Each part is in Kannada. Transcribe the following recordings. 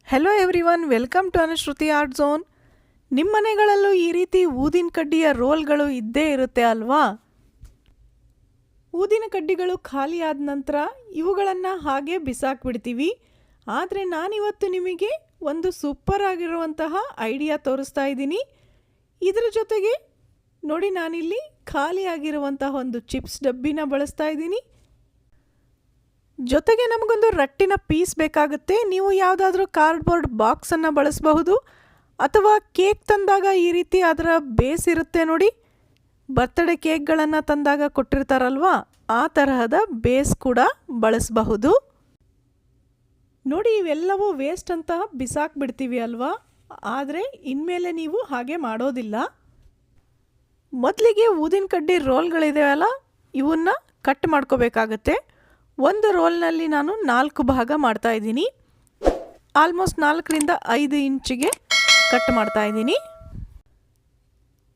Hello everyone, welcome to Anushruti art zone. ನಿಮ್ಮ ಮನೆಗಳಲ್ಲೂ ಈ ರೀತಿ ಊದಿನ ಕಡ್ಡಿಯ ರೋಲ್ಗಳು ಇದ್ದೇ ಇರುತ್ತೆ ಅಲ್ವಾ? ಊದಿನ ಕಡ್ಡಿಗಳು ಖಾಲಿ ಆದ ನಂತರ ಇವುಗಳನ್ನು ಹಾಗೆ ಬಿಸಾಕ್ಬಿಡ್ತೀವಿ. ಆದರೆ ನಾನಿವತ್ತು ನಿಮಗೆ ಒಂದು ಸೂಪರ್ ಆಗಿರುವಂತಹ ಐಡಿಯಾ ತೋರಿಸ್ತಾ ಇದ್ದೀನಿ. ಇದರ ಜೊತೆಗೆ ನೋಡಿ, ನಾನಿಲ್ಲಿ ಖಾಲಿ ಆಗಿರುವಂತಹ ಒಂದು ಚಿಪ್ಸ್ ಡಬ್ಬಿನ ಬಳಸ್ತಾ ಇದ್ದೀನಿ. ಜೊತೆಗೆ ನಮಗೊಂದು ರಟ್ಟಿನ ಪೀಸ್ ಬೇಕಾಗುತ್ತೆ. ನೀವು ಯಾವುದಾದ್ರೂ ಕಾರ್ಡ್ಬೋರ್ಡ್ ಬಾಕ್ಸನ್ನು ಬಳಸಬಹುದು, ಅಥವಾ ಕೇಕ್ ತಂದಾಗ ಈ ರೀತಿ ಅದರ ಬೇಸ್ ಇರುತ್ತೆ ನೋಡಿ, ಬರ್ತ್ಡೇ ಕೇಕ್ಗಳನ್ನು ತಂದಾಗ ಕೊಟ್ಟಿರ್ತಾರಲ್ವ, ಆ ತರಹದ ಬೇಸ್ ಕೂಡ ಬಳಸಬಹುದು. ನೋಡಿ, ಇವೆಲ್ಲವೂ ವೇಸ್ಟ್ ಅಂತ ಬಿಸಾಕ್ಬಿಡ್ತೀವಿ ಅಲ್ವಾ? ಆದರೆ ಇನ್ಮೇಲೆ ನೀವು ಹಾಗೆ ಮಾಡೋದಿಲ್ಲ. ಮೊದಲಿಗೆ ಊದಿನ ಕಡ್ಡಿ ರೋಲ್ಗಳಿದೆಯಲ್ಲ, ಇವನ್ನ ಕಟ್ ಮಾಡ್ಕೋಬೇಕಾಗತ್ತೆ. ಒಂದು ರೋಲ್ನಲ್ಲಿ ನಾನು 4 ಭಾಗ ಮಾಡ್ತಾ ಇದ್ದೀನಿ. ಆಲ್ಮೋಸ್ಟ್ 4ರಿಂದ 5 ಇಂಚಿಗೆ ಕಟ್ ಮಾಡ್ತಾ ಇದ್ದೀನಿ.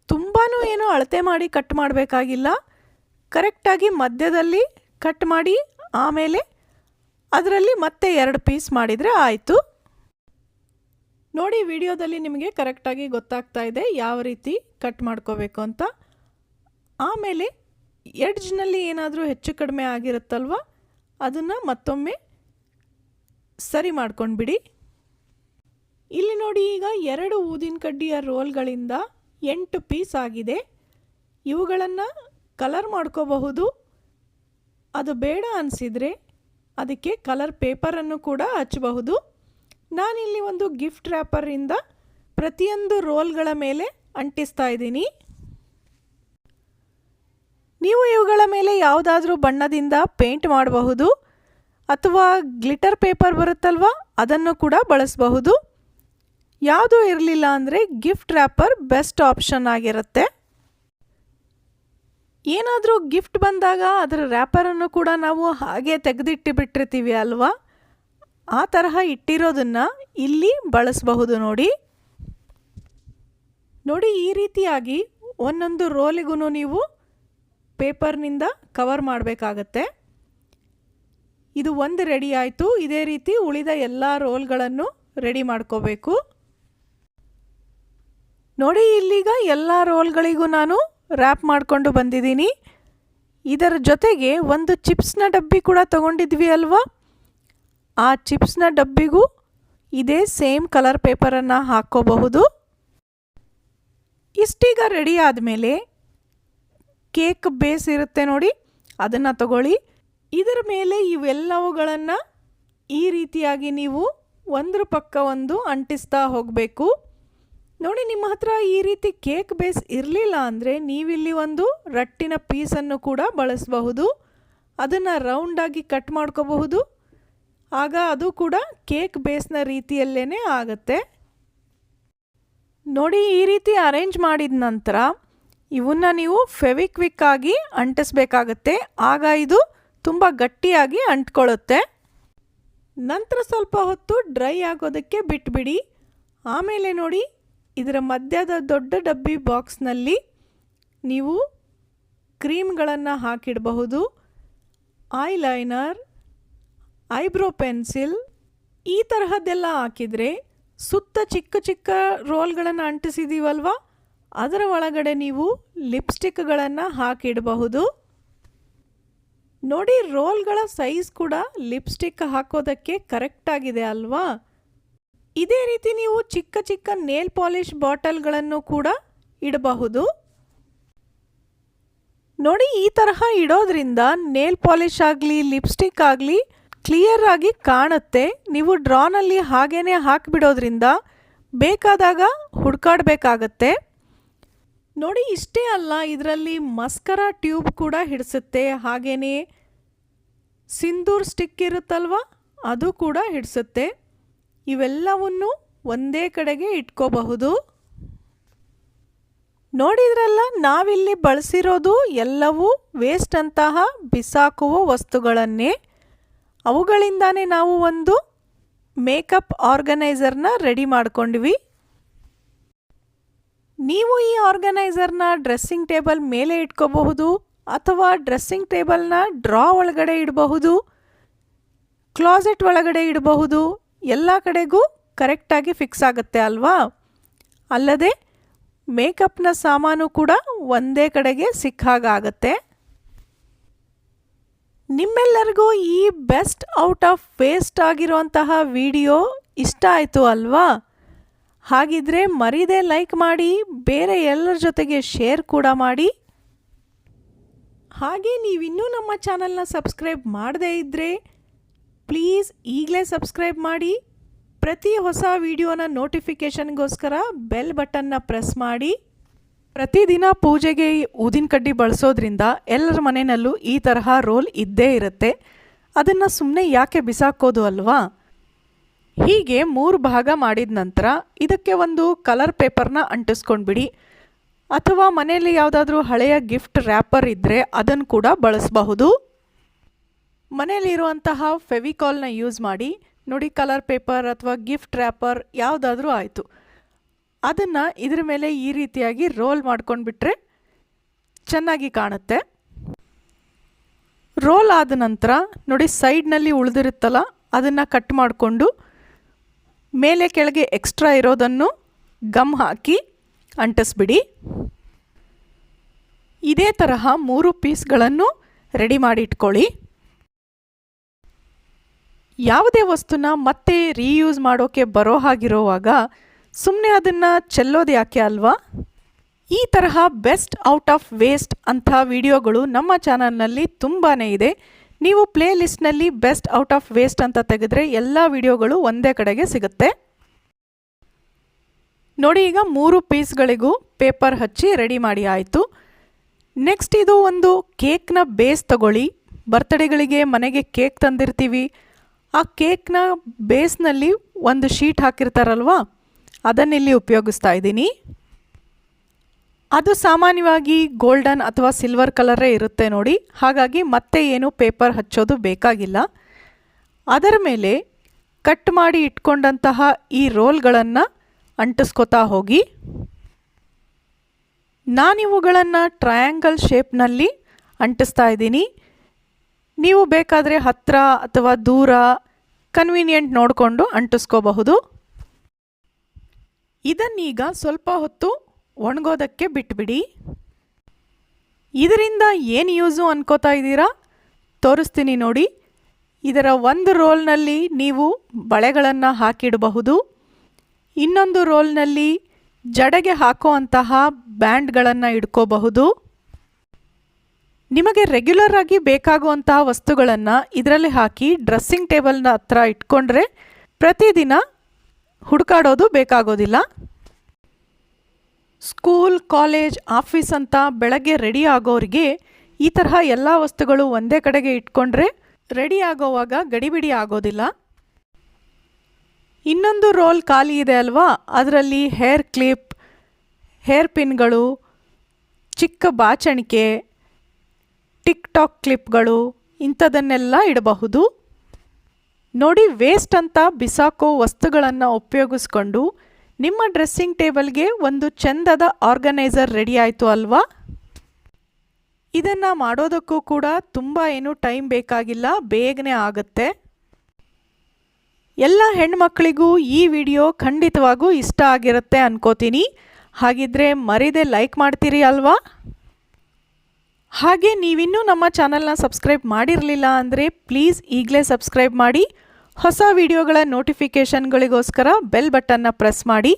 ತುಂಬಾ ಏನೋ ಅಳತೆ ಮಾಡಿ ಕಟ್ ಮಾಡಬೇಕಾಗಿಲ್ಲ. ಕರೆಕ್ಟಾಗಿ ಮಧ್ಯದಲ್ಲಿ ಕಟ್ ಮಾಡಿ ಆಮೇಲೆ ಅದರಲ್ಲಿ ಮತ್ತೆ 2 ಪೀಸ್ ಮಾಡಿದರೆ ಆಯಿತು. ನೋಡಿ, ವಿಡಿಯೋದಲ್ಲಿ ನಿಮಗೆ ಕರೆಕ್ಟಾಗಿ ಗೊತ್ತಾಗ್ತಾ ಇದೆ ಯಾವ ರೀತಿ ಕಟ್ ಮಾಡ್ಕೋಬೇಕು ಅಂತ. ಆಮೇಲೆ ಎಡ್ಜ್ನಲ್ಲಿ ಏನಾದರೂ ಹೆಚ್ಚು ಕಡಿಮೆ ಆಗಿರುತ್ತಲ್ವ, ಅದನ್ನು ಮತ್ತೊಮ್ಮೆ ಸರಿ ಮಾಡ್ಕೊಂಡ್ಬಿಡಿ. ಇಲ್ಲಿ ನೋಡಿ, ಈಗ 2 ಊದಿನ ಕಡ್ಡಿಯ ರೋಲ್ಗಳಿಂದ 8 ಪೀಸ್ ಆಗಿದೆ. ಇವುಗಳನ್ನು ಕಲರ್ ಮಾಡ್ಕೋಬಹುದು. ಅದು ಬೇಡ ಅನಿಸಿದರೆ ಅದಕ್ಕೆ ಕಲರ್ ಪೇಪರನ್ನು ಕೂಡ ಹಚ್ಚಬಹುದು. ನಾನಿಲ್ಲಿ ಒಂದು ಗಿಫ್ಟ್ ರ್ಯಾಪರಿಂದ ಪ್ರತಿಯೊಂದು ರೋಲ್ಗಳ ಮೇಲೆ ಅಂಟಿಸ್ತಾ ಇದ್ದೀನಿ. ನೀವು ಇವುಗಳ ಮೇಲೆ ಯಾವುದಾದ್ರೂ ಬಣ್ಣದಿಂದ ಪೇಂಟ್ ಮಾಡಬಹುದು, ಅಥವಾ ಗ್ಲಿಟರ್ ಪೇಪರ್ ಬರುತ್ತಲ್ವ, ಅದನ್ನು ಕೂಡ ಬಳಸಬಹುದು. ಯಾವುದೂ ಇರಲಿಲ್ಲ ಅಂದರೆ ಗಿಫ್ಟ್ ರ್ಯಾಪರ್ ಬೆಸ್ಟ್ ಆಪ್ಷನ್ ಆಗಿರುತ್ತೆ. ಏನಾದರೂ ಗಿಫ್ಟ್ ಬಂದಾಗ ಅದರ ರ್ಯಾಪರನ್ನು ಕೂಡ ನಾವು ಹಾಗೆ ತೆಗೆದಿಟ್ಟು ಬಿಟ್ಟಿರ್ತೀವಿ ಅಲ್ವಾ? ಆ ತರಹ ಇಟ್ಟಿರೋದನ್ನು ಇಲ್ಲಿ ಬಳಸಬಹುದು. ನೋಡಿ, ಈ ರೀತಿಯಾಗಿ ಒಂದೊಂದು ರೋಲಿಗೂ ನೀವು ಪೇಪರ್ನಿಂದ ಕವರ್ ಮಾಡಬೇಕಾಗತ್ತೆ. ಇದು ಒಂದು ರೆಡಿ ಆಯಿತು. ಇದೇ ರೀತಿ ಉಳಿದ ಎಲ್ಲ ರೋಲ್ಗಳನ್ನು ರೆಡಿ ಮಾಡ್ಕೋಬೇಕು. ನೋಡಿ, ಇಲ್ಲಿಗ ಎಲ್ಲ ರೋಲ್ಗಳಿಗೂ ನಾನು ರ್ಯಾಪ್ ಮಾಡಿಕೊಂಡು ಬಂದಿದ್ದೀನಿ. ಇದರ ಜೊತೆಗೆ ಒಂದು ಚಿಪ್ಸ್ನ ಡಬ್ಬಿ ಕೂಡ ತಗೊಂಡಿದ್ವಿ ಅಲ್ವಾ? ಆ ಚಿಪ್ಸ್ನ ಡಬ್ಬಿಗೂ ಇದೇ ಸೇಮ್ ಕಲರ್ ಪೇಪರನ್ನು ಹಾಕ್ಕೋಬಹುದು. ಇಷ್ಟೀಗ ರೆಡಿ ಆದಮೇಲೆ ಕೇಕ್ ಬೇಸ್ ಇರುತ್ತೆ ನೋಡಿ, ಅದನ್ನು ತಗೊಳ್ಳಿ. ಇದರ ಮೇಲೆ ಇವೆಲ್ಲವುಗಳನ್ನು ಈ ರೀತಿಯಾಗಿ ನೀವು ಒಂದ್ರ ಪಕ್ಕ ಒಂದು ಅಂಟಿಸ್ತಾ ಹೋಗಬೇಕು. ನೋಡಿ, ನಿಮ್ಮ ಹತ್ರ ಈ ರೀತಿ ಕೇಕ್ ಬೇಸ್ ಇರಲಿಲ್ಲ ಅಂದರೆ ನೀವಿಲ್ಲಿ ಒಂದು ರಟ್ಟಿನ ಪೀಸನ್ನು ಕೂಡ ಬಳಸಬಹುದು. ಅದನ್ನು ರೌಂಡಾಗಿ ಕಟ್ ಮಾಡ್ಕೋಬಹುದು. ಆಗ ಅದು ಕೂಡ ಕೇಕ್ ಬೇಸ್ನ ರೀತಿಯಲ್ಲೇ ಆಗುತ್ತೆ. ನೋಡಿ, ಈ ರೀತಿ ಅರೇಂಜ್ ಮಾಡಿದ ನಂತರ ಇವನ್ನ ನೀವು ಫೆವಿಕ್ವಿಕ್ ಆಗಿ ಅಂಟಿಸ್ಬೇಕಾಗತ್ತೆ. ಆಗ ಇದು ತುಂಬ ಗಟ್ಟಿಯಾಗಿ ಅಂಟ್ಕೊಳ್ಳುತ್ತೆ. ನಂತರ ಸ್ವಲ್ಪ ಹೊತ್ತು ಡ್ರೈ ಆಗೋದಕ್ಕೆ ಬಿಟ್ಬಿಡಿ. ಆಮೇಲೆ ನೋಡಿ, ಇದರ ಮಧ್ಯದ ದೊಡ್ಡ ಡಬ್ಬಿ ಬಾಕ್ಸ್ನಲ್ಲಿ ನೀವು ಕ್ರೀಮ್ಗಳನ್ನು ಹಾಕಿಡಬಹುದು. ಐಲೈನರ್, ಐಬ್ರೋ ಪೆನ್ಸಿಲ್, ಈ ತರಹದ್ದೆಲ್ಲ ಹಾಕಿದರೆ ಸುತ್ತ ಚಿಕ್ಕ ಚಿಕ್ಕ ರೋಲ್ಗಳನ್ನು ಅಂಟಿಸಿದ್ದೀವಲ್ವ, ಅದರ ಒಳಗಡೆ ನೀವು ಲಿಪ್ಸ್ಟಿಕ್ಗಳನ್ನು ಹಾಕಿಡಬಹುದು. ನೋಡಿ, ರೋಲ್ಗಳ ಸೈಜ್ ಕೂಡ ಲಿಪ್ಸ್ಟಿಕ್ ಹಾಕೋದಕ್ಕೆ ಕರೆಕ್ಟಾಗಿದೆ ಅಲ್ವಾ? ಇದೇ ರೀತಿ ನೀವು ಚಿಕ್ಕ ಚಿಕ್ಕ ನೇಲ್ ಪಾಲಿಷ್ ಬಾಟಲ್ಗಳನ್ನು ಕೂಡ ಇಡಬಹುದು. ನೋಡಿ, ಈ ತರಹ ಇಡೋದ್ರಿಂದ ನೇಲ್ ಪಾಲಿಷ್ ಆಗಲಿ ಲಿಪ್ಸ್ಟಿಕ್ ಆಗಲಿ ಕ್ಲಿಯರ್ ಆಗಿ ಕಾಣುತ್ತೆ. ನೀವು ಡ್ರಾನಲ್ಲಿ ಹಾಗೇ ಹಾಕಿಬಿಡೋದ್ರಿಂದ ಬೇಕಾದಾಗ ಹುಡುಕಾಡಬೇಕಾಗತ್ತೆ. ನೋಡಿ, ಇಷ್ಟೇ ಅಲ್ಲ, ಇದರಲ್ಲಿ ಮಸ್ಕರಾ ಟ್ಯೂಬ್ ಕೂಡ ಹಿಡಿಸುತ್ತೆ. ಹಾಗೆಯೇ ಸಿಂದೂರ್ ಸ್ಟಿಕ್ ಇರುತ್ತಲ್ವ, ಅದು ಕೂಡ ಹಿಡಿಸುತ್ತೆ. ಇವೆಲ್ಲವನ್ನು ಒಂದೇ ಕಡೆಗೆ ಇಟ್ಕೋಬಹುದು. ನೋಡಿದ್ರಲ್ಲ, ನಾವಿಲ್ಲಿ ಬಳಸಿರೋದು ಎಲ್ಲವೂ ವೇಸ್ಟ್ ಅಂತಹ ಬಿಸಾಕುವ ವಸ್ತುಗಳನ್ನೇ. ಅವುಗಳಿಂದಾನೇ ನಾವು ಒಂದು ಮೇಕಪ್ ಆರ್ಗನೈಸರ್ನ ರೆಡಿ ಮಾಡ್ಕೊಂಡ್ವಿ. ನೀವು ಈ ಆರ್ಗನೈಸರ್ನ ಡ್ರೆಸ್ಸಿಂಗ್ ಟೇಬಲ್ ಮೇಲೆ ಇಟ್ಕೋಬಹುದು, ಅಥವಾ ಡ್ರೆಸ್ಸಿಂಗ್ ಟೇಬಲ್ನ ಡ್ರಾ ಒಳಗಡೆ ಇಡಬಹುದು, ಕ್ಲಾಸೆಟ್ ಒಳಗಡೆ ಇಡಬಹುದು. ಎಲ್ಲ ಕಡೆಗೂ ಕರೆಕ್ಟಾಗಿ ಫಿಕ್ಸ್ ಆಗುತ್ತೆ ಅಲ್ವಾ? ಅಲ್ಲದೆ ಮೇಕಪ್ನ ಸಾಮಾನು ಕೂಡ ಒಂದೇ ಕಡೆಗೆ ಸಿಕ್ಕಾಗುತ್ತೆ. ನಿಮ್ಮೆಲ್ಲರಿಗೂ ಈ ಬೆಸ್ಟ್ ಔಟ್ ಆಫ್ ವೇಸ್ಟ್ ಆಗಿರುವಂತಹ ವಿಡಿಯೋ ಇಷ್ಟ ಆಯಿತು ಅಲ್ವಾ? ಹಾಗಿದ್ರೆ ಮರೀದೆ ಲೈಕ್ ಮಾಡಿ, ಬೇರೆ ಎಲ್ಲರ ಜೊತೆಗೆ ಶೇರ್ ಕೂಡ ಮಾಡಿ. ಹಾಗೆ ನೀವಿನ್ನೂ ನಮ್ಮ ಚಾನಲ್ನ ಸಬ್ಸ್ಕ್ರೈಬ್ ಮಾಡದೇ ಇದ್ದರೆ ಪ್ಲೀಸ್ ಈಗಲೇ ಸಬ್ಸ್ಕ್ರೈಬ್ ಮಾಡಿ. ಪ್ರತಿ ಹೊಸ ವಿಡಿಯೋನ ನೋಟಿಫಿಕೇಷನ್ಗೋಸ್ಕರ ಬೆಲ್ ಬಟನ್ನ ಪ್ರೆಸ್ ಮಾಡಿ. ಪ್ರತಿದಿನ ಪೂಜೆಗೆ ಊದಿನ ಕಡ್ಡಿ ಬಳಸೋದ್ರಿಂದ ಎಲ್ಲರ ಮನೆಯಲ್ಲೂ ಈ ತರಹ ರೋಲ್ ಇದ್ದೇ ಇರುತ್ತೆ. ಅದನ್ನು ಸುಮ್ಮನೆ ಯಾಕೆ ಬಿಸಾಕೋದು ಅಲ್ವಾ? ಹೀಗೆ 3 ಭಾಗ ಮಾಡಿದ ನಂತರ ಇದಕ್ಕೆ ಒಂದು ಕಲರ್ ಪೇಪರ್ನ ಅಂಟಿಸ್ಕೊಂಡ್ಬಿಡಿ. ಅಥವಾ ಮನೆಯಲ್ಲಿ ಯಾವುದಾದ್ರೂ ಹಳೆಯ ಗಿಫ್ಟ್ ರ್ಯಾಪರ್ ಇದ್ದರೆ ಅದನ್ನು ಕೂಡ ಬಳಸಬಹುದು. ಮನೆಯಲ್ಲಿರುವಂತಹ ಫೆವಿಕಾಲ್ನ ಯೂಸ್ ಮಾಡಿ ನೋಡಿ, ಕಲರ್ ಪೇಪರ್ ಅಥವಾ ಗಿಫ್ಟ್ ರ್ಯಾಪರ್ ಯಾವುದಾದ್ರೂ ಆಯಿತು, ಅದನ್ನು ಇದ್ರ ಮೇಲೆ ಈ ರೀತಿಯಾಗಿ ರೋಲ್ ಮಾಡ್ಕೊಂಡ್ಬಿಟ್ರೆ ಚೆನ್ನಾಗಿ ಕಾಣುತ್ತೆ. ರೋಲ್ ಆದ ನಂತರ ನೋಡಿ, ಸೈಡ್ನಲ್ಲಿ ಉಳಿದಿರುತ್ತಲ್ಲ ಅದನ್ನು ಕಟ್ ಮಾಡಿಕೊಂಡು ಮೇಲೆ ಕೆಳಗೆ ಎಕ್ಸ್ಟ್ರಾ ಇರೋದನ್ನು ಗಮ್ ಹಾಕಿ ಅಂಟಿಸ್ಬಿಡಿ. ಇದೇ ತರಹ 3 ಪೀಸ್ಗಳನ್ನು ರೆಡಿ ಮಾಡಿ ಇಟ್ಕೊಳ್ಳಿ. ಯಾವುದೇ ವಸ್ತುನ ಮತ್ತೆ ರೀಯೂಸ್ ಮಾಡೋಕ್ಕೆ ಬರೋ ಹಾಗಿರೋವಾಗ ಸುಮ್ಮನೆ ಅದನ್ನು ಚೆಲ್ಲೋದು ಯಾಕೆ ಅಲ್ವಾ? ಈ ತರಹ ಬೆಸ್ಟ್ ಔಟ್ ಆಫ್ ವೇಸ್ಟ್ ಅಂಥ ವಿಡಿಯೋಗಳು ನಮ್ಮ ಚಾನಲ್ನಲ್ಲಿ ತುಂಬಾ ಇದೆ. ನೀವು ಪ್ಲೇ ಲಿಸ್ಟ್ನಲ್ಲಿ ಬೆಸ್ಟ್ ಔಟ್ ಆಫ್ ವೇಸ್ಟ್ ಅಂತ ತೆಗೆದ್ರೆ ಎಲ್ಲ ವಿಡಿಯೋಗಳು ಒಂದೇ ಕಡೆಗೆ ಸಿಗುತ್ತೆ. ನೋಡಿ, ಈಗ 3 ಪೀಸ್ಗಳಿಗೂ ಪೇಪರ್ ಹಚ್ಚಿ ರೆಡಿ ಮಾಡಿ ಆಯಿತು. ನೆಕ್ಸ್ಟ್ ಇದು ಒಂದು ಕೇಕ್ನ ಬೇಸ್ ತಗೊಳ್ಳಿ. ಬರ್ತ್ಡೇಗಳಿಗೆ ಮನೆಗೆ ಕೇಕ್ ತಂದಿರ್ತೀವಿ, ಆ ಕೇಕ್ನ ಬೇಸ್ನಲ್ಲಿ ಒಂದು ಶೀಟ್ ಹಾಕಿರ್ತಾರಲ್ವ, ಅದನ್ನಿಲ್ಲಿ ಉಪಯೋಗಿಸ್ತಾ ಇದ್ದೀನಿ. ಅದು ಸಾಮಾನ್ಯವಾಗಿ ಗೋಲ್ಡನ್ ಅಥವಾ ಸಿಲ್ವರ್ ಕಲರೇ ಇರುತ್ತೆ ನೋಡಿ, ಹಾಗಾಗಿ ಮತ್ತೆ ಏನು ಪೇಪರ್ ಹಚ್ಚೋದು ಬೇಕಾಗಿಲ್ಲ. ಅದರ ಮೇಲೆ ಕಟ್ ಮಾಡಿ ಇಟ್ಕೊಂಡಂತಹ ಈ ರೋಲ್ಗಳನ್ನು ಅಂಟಿಸ್ಕೊತಾ ಹೋಗಿ. ನಾನಿವುಗಳನ್ನು ಟ್ರಯಾಂಗಲ್ ಶೇಪ್ನಲ್ಲಿ ಅಂಟಿಸ್ತಾ ಇದ್ದೀನಿ. ನೀವು ಬೇಕಾದರೆ ಹತ್ತಿರ ಅಥವಾ ದೂರ ಕನ್ವೀನಿಯೆಂಟ್ ನೋಡಿಕೊಂಡು ಅಂಟಿಸ್ಕೋಬಹುದು. ಇದನ್ನೀಗ ಸ್ವಲ್ಪ ಹೊತ್ತು ಒಣಗೋದಕ್ಕೆ ಬಿಟ್ಬಿಡಿ. ಇದರಿಂದ ಏನು ಯೂಸು ಅನ್ಕೋತಾ ಇದ್ದೀರಾ? ತೋರಿಸ್ತೀನಿ ನೋಡಿ. ಇದರ ಒಂದು ರೋಲ್ನಲ್ಲಿ ನೀವು ಬಳೆಗಳನ್ನು ಹಾಕಿಡಬಹುದು, ಇನ್ನೊಂದು ರೋಲ್ನಲ್ಲಿ ಜಡೆಗೆ ಹಾಕುವಂತಹ ಬ್ಯಾಂಡ್ಗಳನ್ನು ಇಡ್ಕೋಬಹುದು. ನಿಮಗೆ ರೆಗ್ಯುಲರ್ ಆಗಿ ಬೇಕಾಗುವಂತಹ ವಸ್ತುಗಳನ್ನು ಇದರಲ್ಲಿ ಹಾಕಿ ಡ್ರೆಸ್ಸಿಂಗ್ ಟೇಬಲ್ನ ಹತ್ರ ಇಟ್ಕೊಂಡ್ರೆ ಪ್ರತಿದಿನ ಹುಡುಕಾಡೋದು ಬೇಕಾಗೋದಿಲ್ಲ. ಸ್ಕೂಲ್, ಕಾಲೇಜ್, ಆಫೀಸ್ ಅಂತ ಬೆಳಗ್ಗೆ ರೆಡಿ ಆಗೋರಿಗೆ ಈ ತರಹ ಎಲ್ಲ ವಸ್ತುಗಳು ಒಂದೇ ಕಡೆಗೆ ಇಟ್ಕೊಂಡ್ರೆ ರೆಡಿ ಆಗೋವಾಗ ಗಡಿಬಿಡಿ ಆಗೋದಿಲ್ಲ. ಇನ್ನೊಂದು ರೋಲ್ ಖಾಲಿ ಇದೆ ಅಲ್ವಾ, ಅದರಲ್ಲಿ ಹೇರ್ ಕ್ಲಿಪ್, ಹೇರ್ ಪಿನ್ಗಳು, ಚಿಕ್ಕ ಬಾಚಣಿಕೆ, ಟಿಕ್ ಟಾಕ್ ಕ್ಲಿಪ್ಗಳು ಇಂಥದನ್ನೆಲ್ಲ ಇಡಬಹುದು. ನೋಡಿ, ವೇಸ್ಟ್ ಅಂತ ಬಿಸಾಕೋ ವಸ್ತುಗಳನ್ನು ಉಪಯೋಗಿಸ್ಕೊಂಡು ನಿಮ್ಮ ಡ್ರೆಸ್ಸಿಂಗ್ ಟೇಬಲ್ಗೆ ಒಂದು ಚೆಂದದ ಆರ್ಗನೈಸರ್ ರೆಡಿ ಆಯಿತು ಅಲ್ವಾ? ಇದನ್ನು ಮಾಡೋದಕ್ಕೂ ಕೂಡ ತುಂಬ ಏನು ಟೈಮ್ ಬೇಕಾಗಿಲ್ಲ, ಬೇಗನೆ ಆಗುತ್ತೆ. ಎಲ್ಲ ಹೆಣ್ಮಕ್ಳಿಗೂ ಈ ವಿಡಿಯೋ ಖಂಡಿತವಾಗೂ ಇಷ್ಟ ಆಗಿರುತ್ತೆ ಅನ್ಕೋತೀನಿ. ಹಾಗಿದ್ರೆ ಮರೀದೆ ಲೈಕ್ ಮಾಡ್ತೀರಿ ಅಲ್ವಾ? ಹಾಗೆ ನೀವಿನ್ನೂ ನಮ್ಮ ಚಾನಲ್ನ ಸಬ್ಸ್ಕ್ರೈಬ್ ಮಾಡಿರಲಿಲ್ಲ ಅಂದರೆ ಪ್ಲೀಸ್ ಈಗಲೇ ಸಬ್ಸ್ಕ್ರೈಬ್ ಮಾಡಿ. ಹೊಸ ವಿಡಿಯೋಗಳ ನೋಟಿಫಿಕೇಷನ್ಗಳಿಗೋಸ್ಕರ ಬೆಲ್ ಬಟನ್ನ ಪ್ರೆಸ್ ಮಾಡಿ.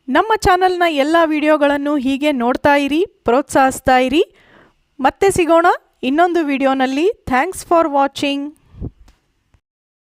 ನಮ್ಮ ಚಾನಲ್ನ ಎಲ್ಲ ವಿಡಿಯೋಗಳನ್ನು ಹೀಗೆ ನೋಡ್ತಾ ಇರಿ, ಪ್ರೋತ್ಸಾಹಿಸ್ತಾ ಇರಿ. ಮತ್ತೆ ಸಿಗೋಣ ಇನ್ನೊಂದು ವಿಡಿಯೋನಲ್ಲಿ. Thanks for watching.